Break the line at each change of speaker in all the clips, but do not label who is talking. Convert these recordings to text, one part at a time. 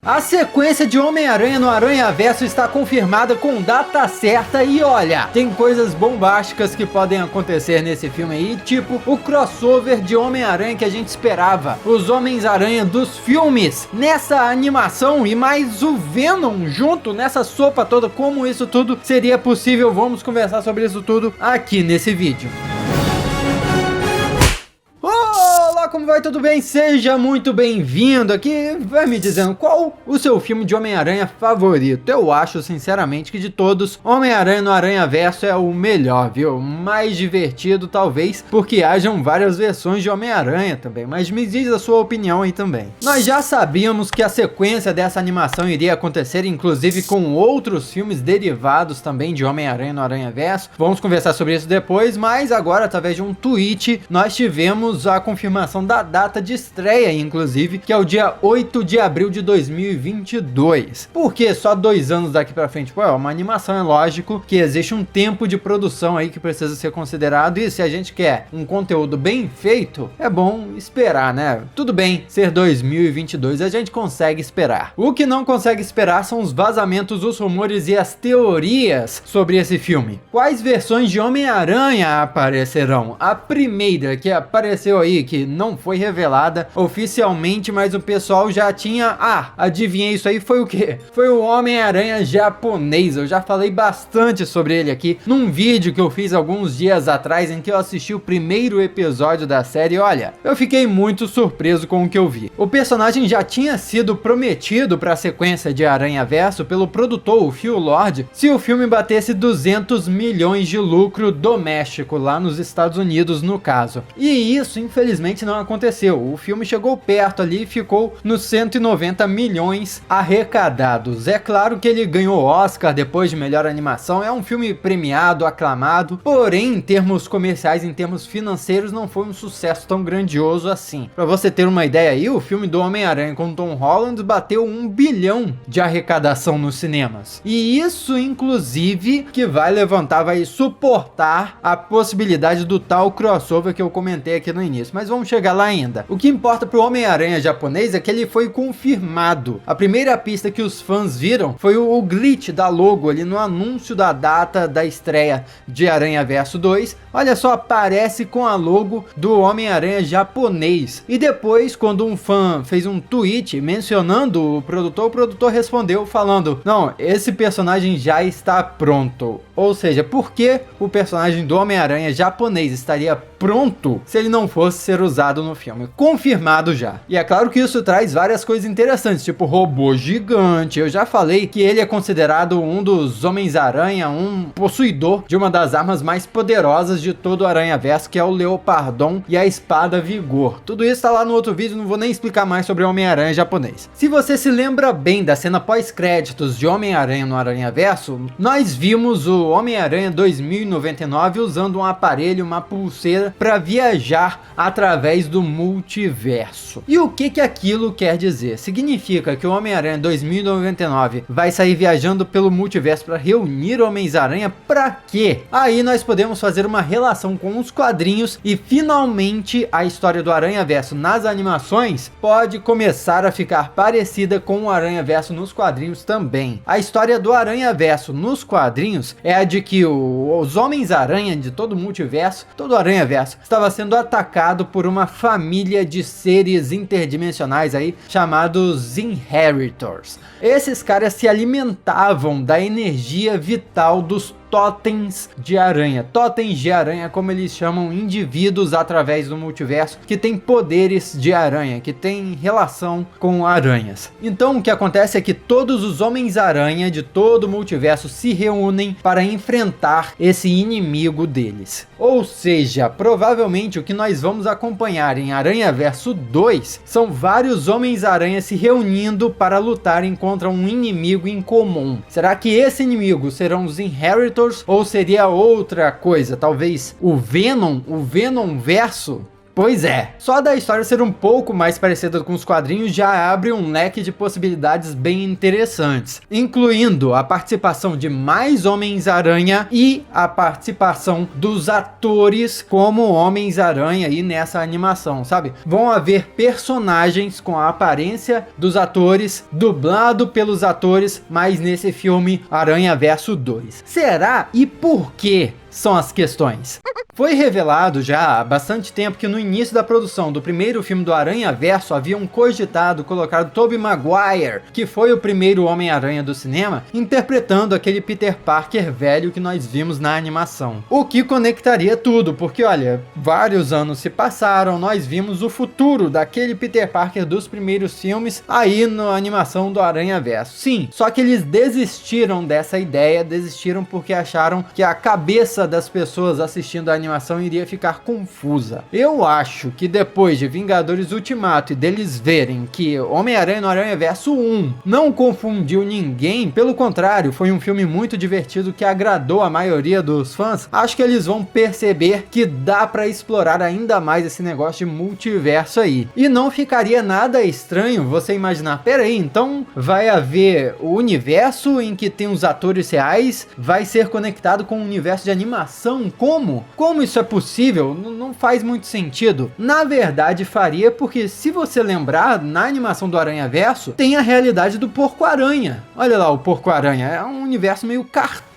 A sequência de Homem-Aranha no Aranhaverso está confirmada com data certa e olha, tem coisas bombásticas que podem acontecer nesse filme aí, tipo o crossover de Homem-Aranha que a gente esperava, os Homens-Aranha dos filmes, nessa animação e mais o Venom junto nessa sopa toda, como isso tudo seria possível, vamos conversar sobre isso tudo aqui nesse vídeo. Olá, como vai? Tudo bem? Seja muito bem-vindo aqui. Vai me dizendo qual o seu filme de Homem-Aranha favorito. Eu acho, sinceramente, que de todos, Homem-Aranha no Aranhaverso é o melhor, viu? Mais divertido, talvez, porque hajam várias versões de Homem-Aranha também. Mas me diz a sua opinião aí também. Nós já sabíamos que a sequência dessa animação iria acontecer, inclusive com outros filmes derivados também de Homem-Aranha no Aranhaverso. Vamos conversar sobre isso depois, mas agora, através de um tweet, nós tivemos a confirmação da data de estreia, inclusive, que é o dia 8 de abril de 2022. Por que só 2 anos daqui pra frente? Pô, é uma animação, é lógico que existe um tempo de produção aí que precisa ser considerado, e se a gente quer um conteúdo bem feito, é bom esperar, né? Tudo bem ser 2022, a gente consegue esperar. O que não consegue esperar são os vazamentos, os rumores e as teorias sobre esse filme. Quais versões de Homem-Aranha aparecerão? A primeira que apareceu aí, que não foi revelada oficialmente, mas o pessoal já tinha... adivinhei, isso aí foi o quê? Foi o Homem-Aranha japonês. Eu já falei bastante sobre ele aqui num vídeo que eu fiz alguns dias atrás, em que eu assisti o primeiro episódio da série. Olha, eu fiquei muito surpreso com o que eu vi. O personagem já tinha sido prometido para a sequência de Aranhaverso pelo produtor, o Phil Lord, se o filme batesse 200 milhões de lucro doméstico lá nos Estados Unidos, no caso. E isso, infelizmente, não aconteceu. O filme chegou perto ali e ficou nos 190 milhões arrecadados. É claro que ele ganhou Oscar depois de melhor animação, é um filme premiado, aclamado, porém em termos comerciais, em termos financeiros, não foi um sucesso tão grandioso assim. Pra você ter uma ideia aí, o filme do Homem-Aranha com Tom Holland bateu 1 bilhão de arrecadação nos cinemas. E isso, inclusive, que vai levantar, vai suportar a possibilidade do tal crossover que eu comentei aqui no início. Mas vamos chegar lá ainda. O que importa pro Homem-Aranha japonês é que ele foi confirmado. A primeira pista que os fãs viram foi o glitch da logo ali no anúncio da data da estreia de Aranhaverso 2. Olha só, aparece com a logo do Homem-Aranha japonês. E depois, quando um fã fez um tweet mencionando o produtor respondeu falando: não, esse personagem já está pronto. Ou seja, por que o personagem do Homem-Aranha japonês estaria pronto se ele não fosse ser usado no filme? Confirmado já. E é claro que isso traz várias coisas interessantes, tipo robô gigante. Eu já falei que ele é considerado um dos Homens-Aranha, um possuidor de uma das armas mais poderosas de todo o Aranhaverso, que é o Leopardon e a espada Vigor. Tudo isso tá lá no outro vídeo, não vou nem explicar mais sobre o Homem-Aranha japonês. Se você se lembra bem da cena pós-créditos de Homem-Aranha no Aranhaverso, nós vimos o Homem-Aranha 2099 usando um aparelho, uma pulseira, para viajar através do multiverso. E o que aquilo quer dizer? Significa que o Homem-Aranha 2099 vai sair viajando pelo multiverso para reunir Homens-Aranha para quê? Aí nós podemos fazer uma relação com os quadrinhos e finalmente a história do Aranhaverso nas animações pode começar a ficar parecida com o Aranhaverso nos quadrinhos também. A história do Aranhaverso nos quadrinhos é a de que os Homens-Aranha de todo o multiverso, todo o Aranhaverso, estava sendo atacado por uma família de seres interdimensionais aí, chamados Inheritors. Esses caras se alimentavam da energia vital dos totens de aranha. Totens de aranha, como eles chamam indivíduos através do multiverso que tem poderes de aranha, que tem relação com aranhas. Então o que acontece é que todos os Homens-Aranha de todo o multiverso se reúnem para enfrentar esse inimigo deles. Ou seja, provavelmente o que nós vamos acompanhar em Aranhaverso 2 são vários Homens-Aranha se reunindo para lutarem contra um inimigo em comum. Será que esse inimigo serão os Inheritors ou seria outra coisa? Talvez o Venom verso? Pois é, só da história ser um pouco mais parecida com os quadrinhos já abre um leque de possibilidades bem interessantes, incluindo a participação de mais Homens-Aranha e a participação dos atores como Homens-Aranha aí nessa animação, sabe? Vão haver personagens com a aparência dos atores, dublado pelos atores, mas nesse filme Aranhaverso 2. Será e por quê? São as questões. Foi revelado já há bastante tempo que no início da produção do primeiro filme do Aranhaverso haviam cogitado colocar Tobey Maguire, que foi o primeiro Homem-Aranha do cinema, interpretando aquele Peter Parker velho que nós vimos na animação. O que conectaria tudo, porque olha, vários anos se passaram, nós vimos o futuro daquele Peter Parker dos primeiros filmes aí na animação do Aranhaverso. Sim, só que eles desistiram dessa ideia, desistiram porque acharam que a cabeça das pessoas assistindo a animação iria ficar confusa. Eu acho que depois de Vingadores Ultimato e deles verem que Homem-Aranha no Aranhaverso 1 não confundiu ninguém, pelo contrário, foi um filme muito divertido que agradou a maioria dos fãs, acho que eles vão perceber que dá pra explorar ainda mais esse negócio de multiverso aí. E não ficaria nada estranho você imaginar, peraí, então vai haver o universo em que tem os atores reais, vai ser conectado com o universo de animação? Como? Como isso é possível? Não faz muito sentido. Na verdade faria, porque se você lembrar, na animação do Aranhaverso, tem a realidade do Porco-Aranha. Olha lá o Porco-Aranha, é um universo meio cartoon.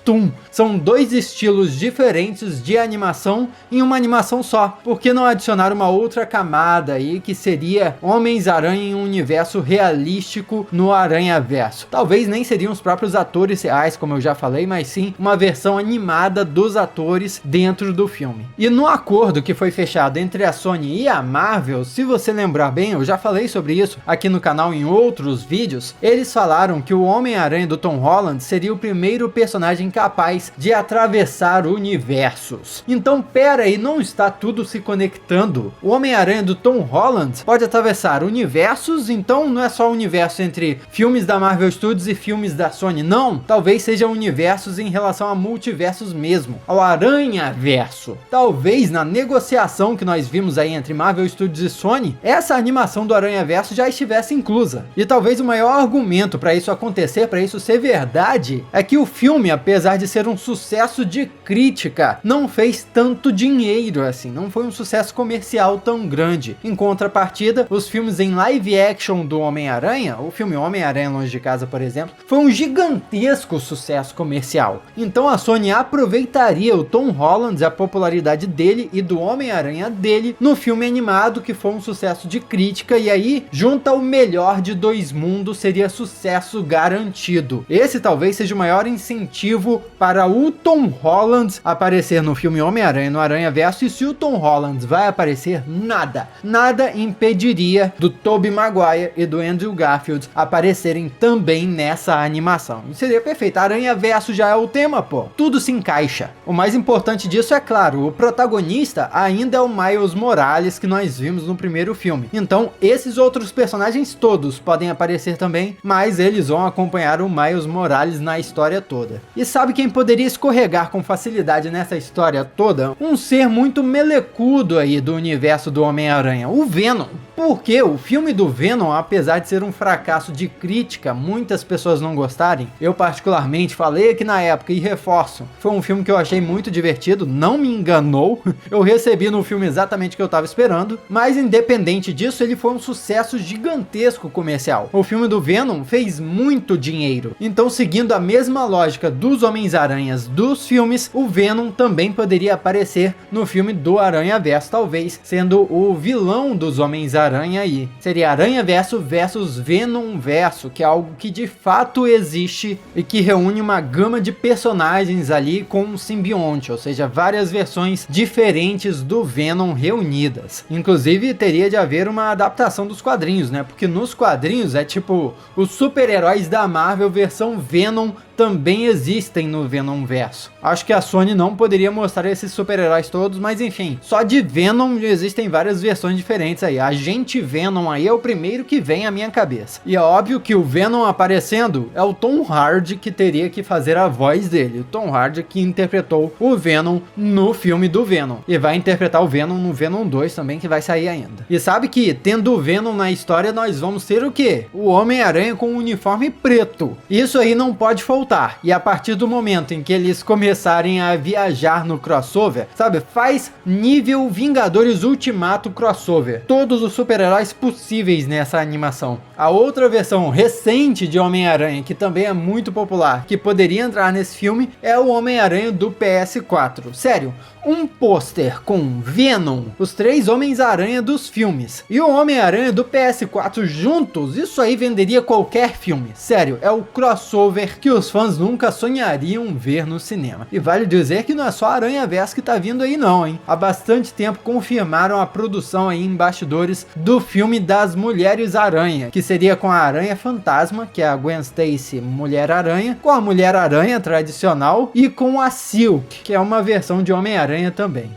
São dois estilos diferentes de animação em uma animação só. Por que não adicionar uma outra camada aí que seria Homens-Aranha em um universo realístico no Aranhaverso? Talvez nem seriam os próprios atores reais, como eu já falei, mas sim uma versão animada dos atores dentro do filme. E no acordo que foi fechado entre a Sony e a Marvel, se você lembrar bem, eu já falei sobre isso aqui no canal em outros vídeos, eles falaram que o Homem-Aranha do Tom Holland seria o primeiro personagem capaz de atravessar universos. Então pera aí, não está tudo se conectando? O Homem-Aranha do Tom Holland pode atravessar universos, então não é só o universo entre filmes da Marvel Studios e filmes da Sony, não. Talvez sejam universos em relação a multiversos mesmo, ao Aranhaverso. Talvez na negociação que nós vimos aí entre Marvel Studios e Sony, essa animação do Aranhaverso já estivesse inclusa. E talvez o maior argumento para isso acontecer, para isso ser verdade, é que o filme, apesar de ser um sucesso de crítica, não fez tanto dinheiro assim, não foi um sucesso comercial tão grande. Em contrapartida, os filmes em live action do Homem-Aranha, o filme Homem-Aranha Longe de Casa, por exemplo, foi um gigantesco sucesso comercial. Então a Sony aproveitaria o Tom Holland, a popularidade dele e do Homem-Aranha dele no filme animado, que foi um sucesso de crítica, e aí junta o melhor de dois mundos, seria sucesso garantido. Esse talvez seja o maior incentivo para o Tom Holland aparecer no filme Homem-Aranha no Aranhaverso, e se o Tom Holland vai aparecer, nada impediria do Tobey Maguire e do Andrew Garfield aparecerem também nessa animação. Isso seria perfeito. Aranhaverso já é o tema, pô. Tudo se encaixa. O mais importante disso é, claro, o protagonista ainda é o Miles Morales que nós vimos no primeiro filme. Então, esses outros personagens todos podem aparecer também, mas eles vão acompanhar o Miles Morales na história toda. E sabe quem poderia escorregar com facilidade nessa história toda? Um ser muito melecudo aí do universo do Homem-Aranha, o Venom. Porque o filme do Venom, apesar de ser um fracasso de crítica, muitas pessoas não gostarem, eu particularmente falei aqui na época e reforço, foi um filme que eu achei muito divertido, não me enganou, eu recebi no filme exatamente o que eu tava esperando, mas independente disso, ele foi um sucesso gigantesco comercial. O filme do Venom fez muito dinheiro, então seguindo a mesma lógica dos Homens-Aranhas dos filmes, o Venom também poderia aparecer no filme do Aranhaverso, talvez sendo o vilão dos Homens-Aranha aí. Seria Aranhaverso versus Venomverso, que é algo que de fato existe e que reúne uma gama de personagens ali com um simbionte, ou seja, várias versões diferentes do Venom reunidas. Inclusive teria de haver uma adaptação dos quadrinhos, né? Porque nos quadrinhos é tipo os super-heróis da Marvel versão Venom também existem no Venom verso. Acho que a Sony não poderia mostrar esses super-heróis todos, mas enfim, só de Venom existem várias versões diferentes aí. Agente Venom aí é o primeiro que vem à minha cabeça. E é óbvio que o Venom aparecendo é o Tom Hardy que teria que fazer a voz dele. O Tom Hardy que interpretou o Venom no filme do Venom. E vai interpretar o Venom no Venom 2 também, que vai sair ainda. E sabe que, tendo o Venom na história, nós vamos ter o quê? O Homem-Aranha com um uniforme preto. Isso aí não pode faltar. E a partir do momento em que eles começarem a viajar no crossover, sabe? Faz nível Vingadores Ultimato crossover. Todos os super-heróis possíveis nessa animação. A outra versão recente de Homem-Aranha, que também é muito popular, que poderia entrar nesse filme, é o Homem-Aranha do PS4. Sério, um pôster com Venom, os 3 Homens-Aranha dos filmes, e o Homem-Aranha do PS4 juntos, isso aí venderia qualquer filme. Sério, é o crossover que os fãs nunca sonhariam ver no cinema. E vale dizer que não é só Aranha-Verso que tá vindo aí não, hein? Há bastante tempo confirmaram a produção aí em bastidores do filme das Mulheres-Aranha, que seria com a Aranha Fantasma, que é a Gwen Stacy Mulher-Aranha, com a Mulher-Aranha tradicional e com a Silk, que é uma versão de Homem-Aranha também.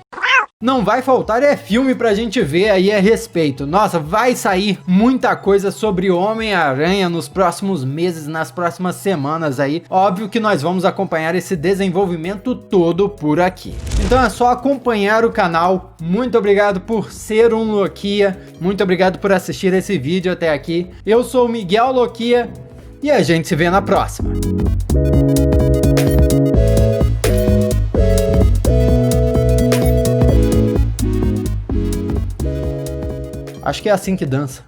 Não vai faltar filme pra gente ver aí a respeito. Nossa, vai sair muita coisa sobre Homem-Aranha nos próximos meses, nas próximas semanas aí. Óbvio que nós vamos acompanhar esse desenvolvimento todo por aqui. Então é só acompanhar o canal. Muito obrigado por ser um Loquia. Muito obrigado por assistir esse vídeo até aqui. Eu sou o Miguel Loquia e a gente se vê na próxima. Acho que é assim que dança.